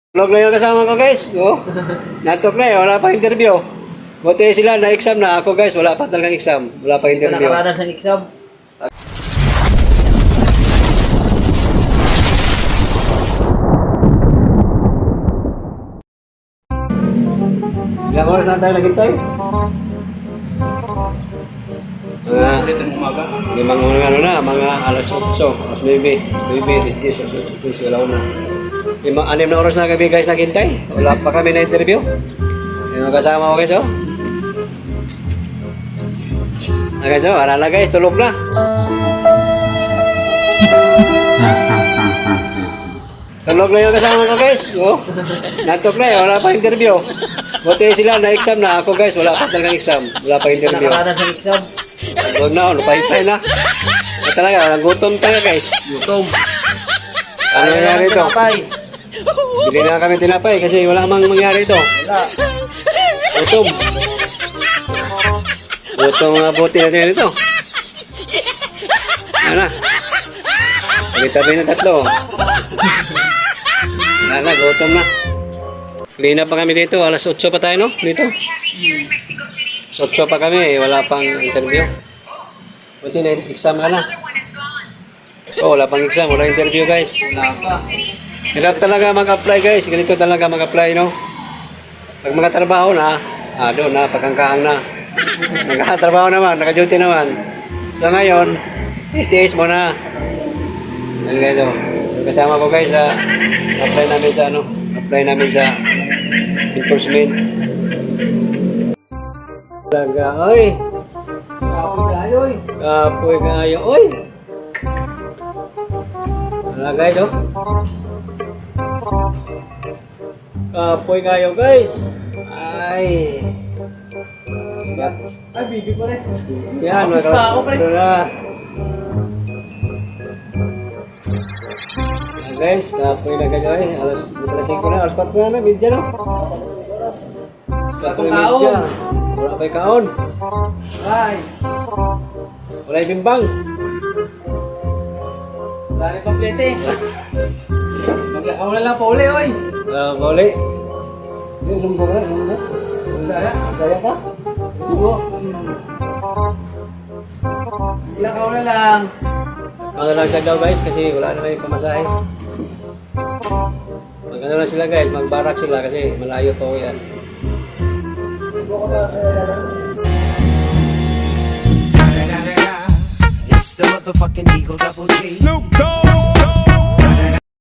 Vlog na yung kasama ko guys. Oh. Natok na eh, wala pa interview. Buti sila na exam na ako guys, wala pa talagang exam. Wala pa interview. Nakarada sa exam. Ilang oras na tayo naghintay? Limang ano na, mga alas 8, alas 9, 9, 10, alas 10, alaw na. 6 na oras na kami guys naghintay. Wala pa kami na interview. Yung kasama ko guys, oh. Guys, oh, wala na guys, tulog na. Tulog na yung kasama ko guys, oh. Natok na eh, wala pa interview. Buti sila na exam na ako guys, wala pa talagang exam. Wala pa interview. Nakarada sa exam. Huwag na, lupay-pay na. At talaga, gutom talaga guys. Gutom. Ano nangyari ito? Bili na kami tinapay kasi wala mang mangyari ito. Wala. Gutom. Gutom mga buti natin ito. Ano na? Tabi-tabi na tatlo. Wala na, gutom na. Lina pa kami dito, alas 8 pa tayo no? Dito. 8 pa kami, wala pang interview. Buti na, exam ka na. Oh, wala pang exam, wala interview guys. Wala pa. Hirap talaga mag-apply guys, ganito talaga mag-apply no. Pag mga trabaho na, doon na, pagkangkaang na. Nagkatrabaho naman, naka-duty naman. So ngayon, tiis mo na. Ano guys, oh. Kasama ko guys sa apply namin sa ano, apply namin sa enforcement. Talaga, oy. Kapoy tayo eh. Kapoy kayo, oy. Wala guys, oh. Kapoy kayo guys. Ay. Sigat. Ay, video pala eh. Yan, Tapos pa ako, pre. Guys, kapoy na kayo eh. Alas 5 na, alas 4 na, bidya na. 4 na bidya. Wala pa yung kaon. Ay. Wala yung bimbang. Wala rin pamplete eh. Ako na lang pa uli, oy. Mauli. Inom ko na, inom na. Saya. Kaya ka? Subo. Ilang ako na lang. Ano lang siya daw guys kasi wala na yung pamasahe. Mag-ano lang sila guys, magbarak sila kasi malayo to yan. It's the motherfucking Eagle Double G. Snoop Dogg.